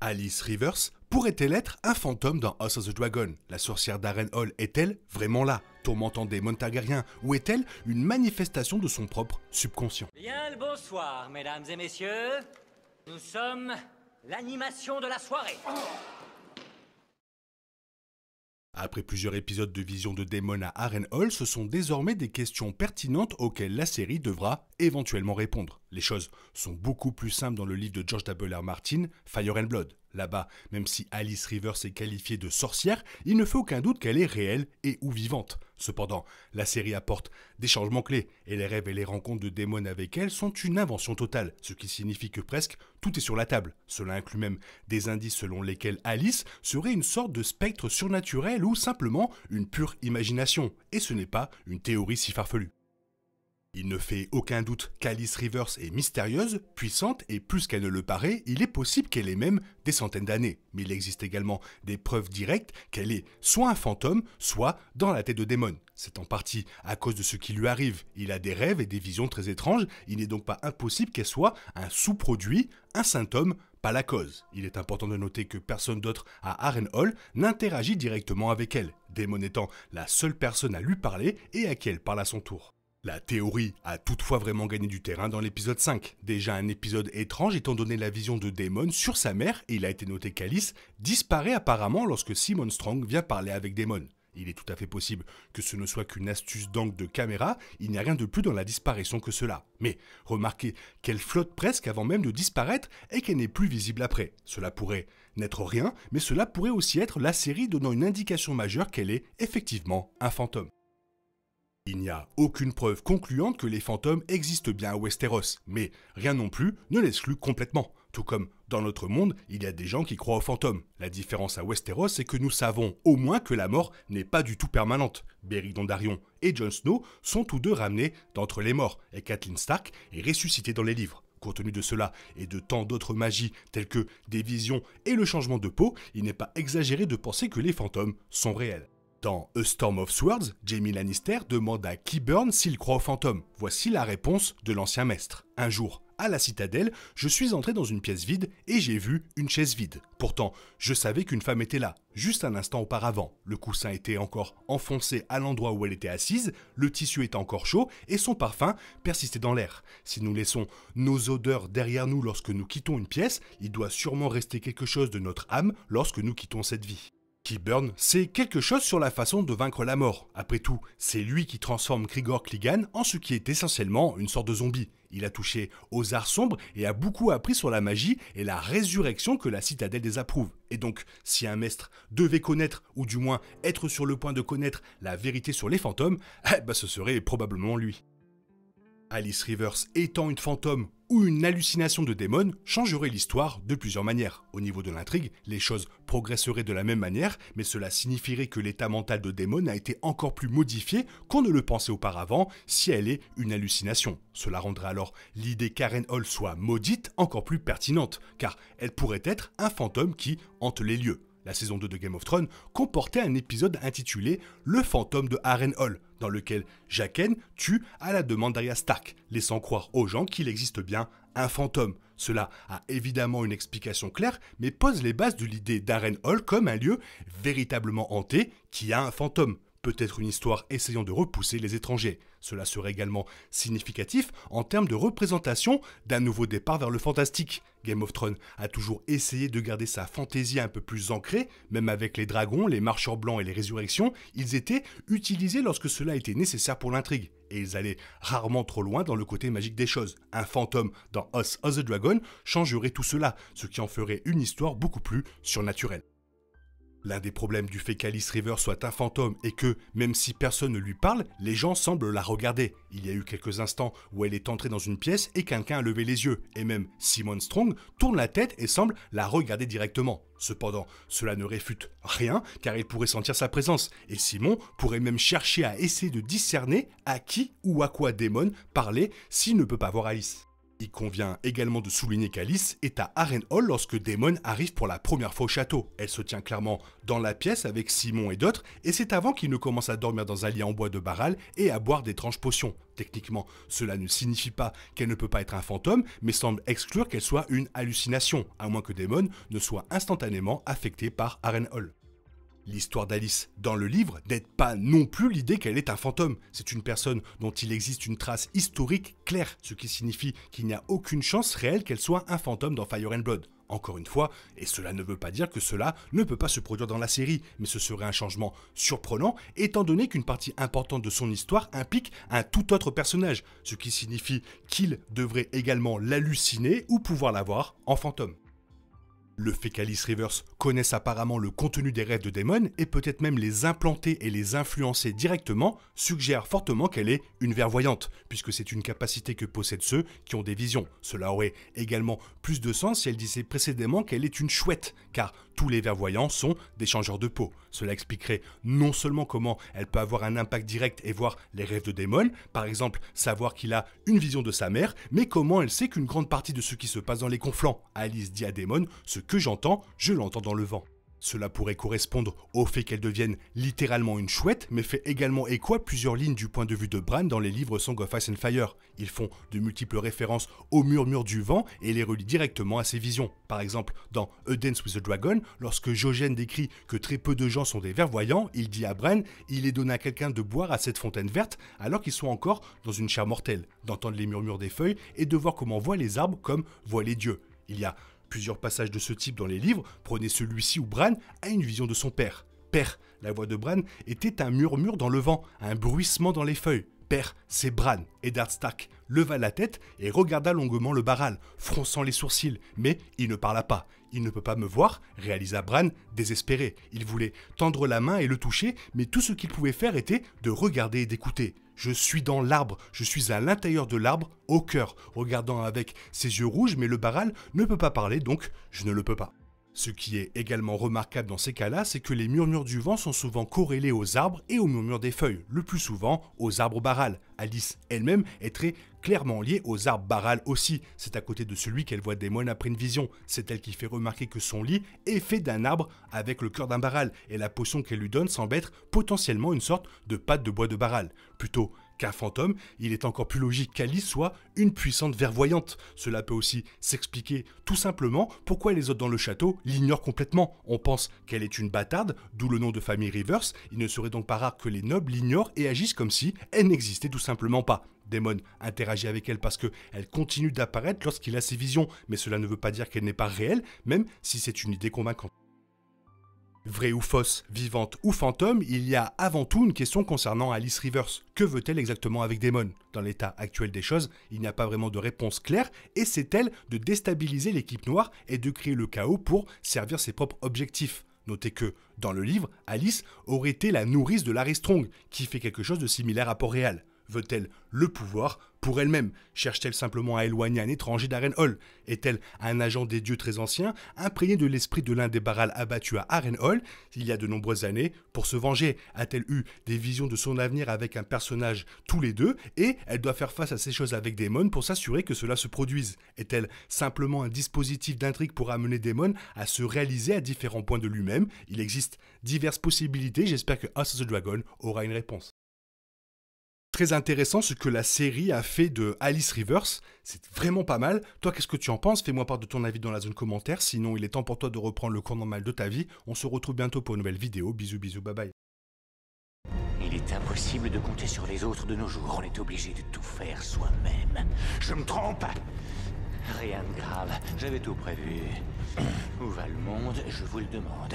Alice Rivers pourrait-elle être un fantôme dans House of the Dragon? La sorcière d'Harrenhal est-elle vraiment là, tourmentant des Targaryens, ou est-elle une manifestation de son propre subconscient? Bien le bonsoir, mesdames et messieurs. Nous sommes l'animation de la soirée. Après plusieurs épisodes de vision de Daemon à Harrenhal, ce sont désormais des questions pertinentes auxquelles la série devra éventuellement répondre. Les choses sont beaucoup plus simples dans le livre de George W.R. Martin, Fire and Blood. Là-bas, même si Alice Rivers est qualifiée de sorcière, il ne fait aucun doute qu'elle est réelle et ou vivante. Cependant, la série apporte des changements clés, et les rêves et les rencontres de Daemon avec elle sont une invention totale, ce qui signifie que presque tout est sur la table. Cela inclut même des indices selon lesquels Alice serait une sorte de spectre surnaturel ou simplement une pure imagination, et ce n'est pas une théorie si farfelue. Il ne fait aucun doute qu'Alice Rivers est mystérieuse, puissante et plus qu'elle ne le paraît, il est possible qu'elle ait même des centaines d'années. Mais il existe également des preuves directes qu'elle est soit un fantôme, soit dans la tête de Daemon. C'est en partie à cause de ce qui lui arrive. Il a des rêves et des visions très étranges, il n'est donc pas impossible qu'elle soit un sous-produit, un symptôme, pas la cause. Il est important de noter que personne d'autre à Harrenhal n'interagit directement avec elle, Daemon étant la seule personne à lui parler et à qui elle parle à son tour. La théorie a toutefois vraiment gagné du terrain dans l'épisode 5. Déjà un épisode étrange étant donné la vision de Daemon sur sa mère, et il a été noté qu'Alice disparaît apparemment lorsque Simon Strong vient parler avec Daemon. Il est tout à fait possible que ce ne soit qu'une astuce d'angle de caméra, il n'y a rien de plus dans la disparition que cela. Mais remarquez qu'elle flotte presque avant même de disparaître et qu'elle n'est plus visible après. Cela pourrait n'être rien, mais cela pourrait aussi être la série donnant une indication majeure qu'elle est effectivement un fantôme. Il n'y a aucune preuve concluante que les fantômes existent bien à Westeros, mais rien non plus ne l'exclut complètement. Tout comme dans notre monde, il y a des gens qui croient aux fantômes. La différence à Westeros, c'est que nous savons au moins que la mort n'est pas du tout permanente. Beric Dondarrion et Jon Snow sont tous deux ramenés d'entre les morts, et Catelyn Stark est ressuscitée dans les livres. Compte tenu de cela et de tant d'autres magies telles que des visions et le changement de peau, il n'est pas exagéré de penser que les fantômes sont réels. Dans A Storm of Swords, Jaime Lannister demande à Qyburn s'il croit aux fantômes. Voici la réponse de l'ancien maître. Un jour, à la citadelle, je suis entré dans une pièce vide et j'ai vu une chaise vide. Pourtant, je savais qu'une femme était là, juste un instant auparavant. Le coussin était encore enfoncé à l'endroit où elle était assise, le tissu était encore chaud et son parfum persistait dans l'air. Si nous laissons nos odeurs derrière nous lorsque nous quittons une pièce, il doit sûrement rester quelque chose de notre âme lorsque nous quittons cette vie. Qyburn sait quelque chose sur la façon de vaincre la mort. Après tout, c'est lui qui transforme Grigor Clegane en ce qui est essentiellement une sorte de zombie. Il a touché aux arts sombres et a beaucoup appris sur la magie et la résurrection que la citadelle désapprouve. Et donc, si un maître devait connaître, ou du moins être sur le point de connaître la vérité sur les fantômes, ce serait probablement lui. Alice Rivers étant une fantôme ou une hallucination de Daemon changerait l'histoire de plusieurs manières. Au niveau de l'intrigue, les choses progresseraient de la même manière, mais cela signifierait que l'état mental de Daemon a été encore plus modifié qu'on ne le pensait auparavant si elle est une hallucination. Cela rendrait alors l'idée qu'Harrenhal soit maudite encore plus pertinente, car elle pourrait être un fantôme qui hante les lieux. La saison 2 de Game of Thrones comportait un épisode intitulé « Le fantôme de Harrenhal », dans lequel Jaqen tue à la demande d'Arya Stark, laissant croire aux gens qu'il existe bien un fantôme. Cela a évidemment une explication claire, mais pose les bases de l'idée d'Harrenhal comme un lieu véritablement hanté qui a un fantôme. Peut-être une histoire essayant de repousser les étrangers. Cela serait également significatif en termes de représentation d'un nouveau départ vers le fantastique. Game of Thrones a toujours essayé de garder sa fantaisie un peu plus ancrée, même avec les dragons, les marcheurs blancs et les résurrections, ils étaient utilisés lorsque cela était nécessaire pour l'intrigue. Et ils allaient rarement trop loin dans le côté magique des choses. Un fantôme dans House of the Dragon changerait tout cela, ce qui en ferait une histoire beaucoup plus surnaturelle. L'un des problèmes du fait qu'Alice Rivers soit un fantôme est que, même si personne ne lui parle, les gens semblent la regarder. Il y a eu quelques instants où elle est entrée dans une pièce et quelqu'un a levé les yeux, et même Simon Strong tourne la tête et semble la regarder directement. Cependant, cela ne réfute rien car il pourrait sentir sa présence, et Simon pourrait même chercher à essayer de discerner à qui ou à quoi Daemon parlait s'il ne peut pas voir Alice. Il convient également de souligner qu'Alice est à Harrenhal lorsque Damon arrive pour la première fois au château. Elle se tient clairement dans la pièce avec Simon et d'autres, et c'est avant qu'il ne commence à dormir dans un lit en bois de Barral et à boire d'étranges potions. Techniquement, cela ne signifie pas qu'elle ne peut pas être un fantôme, mais semble exclure qu'elle soit une hallucination, à moins que Damon ne soit instantanément affecté par Harrenhal. L'histoire d'Alice dans le livre n'aide pas non plus l'idée qu'elle est un fantôme. C'est une personne dont il existe une trace historique claire, ce qui signifie qu'il n'y a aucune chance réelle qu'elle soit un fantôme dans Fire and Blood. Encore une fois, et cela ne veut pas dire que cela ne peut pas se produire dans la série, mais ce serait un changement surprenant étant donné qu'une partie importante de son histoire implique un tout autre personnage, ce qui signifie qu'il devrait également l'halluciner ou pouvoir la voir en fantôme. Le fait qu'Alice Rivers connaisse apparemment le contenu des rêves de Damon et peut-être même les implanter et les influencer directement suggère fortement qu'elle est une clairvoyante, puisque c'est une capacité que possèdent ceux qui ont des visions. Cela aurait également plus de sens si elle disait précédemment qu'elle est une chouette, car tous les clairvoyants sont des changeurs de peau. Cela expliquerait non seulement comment elle peut avoir un impact direct et voir les rêves de Damon, par exemple savoir qu'il a une vision de sa mère, mais comment elle sait qu'une grande partie de ce qui se passe dans les conflans. Alice dit à Damon « Ce que j'entends, je l'entends dans le vent ». Cela pourrait correspondre au fait qu'elle devienne littéralement une chouette, mais fait également écho à plusieurs lignes du point de vue de Bran dans les livres Song of Ice and Fire. Ils font de multiples références au murmure du vent et les relient directement à ses visions. Par exemple, dans A Dance with the Dragon, lorsque Jojen décrit que très peu de gens sont des clairvoyants, il dit à Bran « Il est donné à quelqu'un de boire à cette fontaine verte alors qu'ils sont encore dans une chair mortelle, d'entendre les murmures des feuilles et de voir comment voient les arbres comme voient les dieux. » Il y a plusieurs passages de ce type dans les livres, prenez celui-ci où Bran a une vision de son père. Père, la voix de Bran était un murmure dans le vent, un bruissement dans les feuilles. Père, c'est Bran. Eddard Stark leva la tête et regarda longuement le Barral, fronçant les sourcils, mais il ne parla pas. Il ne peut pas me voir, réalisa Bran, désespéré. Il voulait tendre la main et le toucher, mais tout ce qu'il pouvait faire était de regarder et d'écouter. Je suis dans l'arbre, je suis à l'intérieur de l'arbre, au cœur, regardant avec ses yeux rouges, mais le Barral ne peut pas parler, donc je ne le peux pas. Ce qui est également remarquable dans ces cas-là, c'est que les murmures du vent sont souvent corrélés aux arbres et aux murmures des feuilles, le plus souvent aux arbres Barral. Alice elle-même est très clairement liée aux arbres Barral aussi. C'est à côté de celui qu'elle voit Damon après une vision. C'est elle qui fait remarquer que son lit est fait d'un arbre avec le cœur d'un Barral, et la potion qu'elle lui donne semble être potentiellement une sorte de pâte de bois de Barral. Plutôt qu'un fantôme, il est encore plus logique qu'Alice soit une puissante clairvoyante. Cela peut aussi s'expliquer tout simplement pourquoi les autres dans le château l'ignorent complètement. On pense qu'elle est une bâtarde, d'où le nom de famille Rivers. Il ne serait donc pas rare que les nobles l'ignorent et agissent comme si elle n'existait tout simplement pas. Damon interagit avec elle parce qu'elle continue d'apparaître lorsqu'il a ses visions, mais cela ne veut pas dire qu'elle n'est pas réelle, même si c'est une idée convaincante. Vraie ou fausse, vivante ou fantôme, il y a avant tout une question concernant Alice Rivers. Que veut-elle exactement avec Damon? Dans l'état actuel des choses, il n'y a pas vraiment de réponse claire et c'est elle de déstabiliser l'équipe noire et de créer le chaos pour servir ses propres objectifs. Notez que, dans le livre, Alice aurait été la nourrice de Larry Strong, qui fait quelque chose de similaire à Port-Réal. Veut-elle le pouvoir pour elle-même? Cherche-t-elle simplement à éloigner un étranger d'Harrenhal? Est-elle un agent des dieux très ancien, imprégné de l'esprit de l'un des Barral abattus à Harrenhal il y a de nombreuses années, pour se venger? A-t-elle eu des visions de son avenir avec un personnage tous les deux, et elle doit faire face à ces choses avec Damon pour s'assurer que cela se produise? Est-elle simplement un dispositif d'intrigue pour amener Damon à se réaliser à différents points de lui-même? Il existe diverses possibilités, j'espère que House of the Dragon aura une réponse. Très intéressant ce que la série a fait de Alice Rivers, c'est vraiment pas mal. Toi, qu'est-ce que tu en penses? Fais-moi part de ton avis dans la zone commentaire, sinon il est temps pour toi de reprendre le cours normal de ta vie. On se retrouve bientôt pour une nouvelle vidéo, bisous bisous, bye bye. Il est impossible de compter sur les autres de nos jours, on est obligé de tout faire soi-même. Je me trompe? Rien de grave, J'avais tout prévu. Où va le monde, je vous le demande.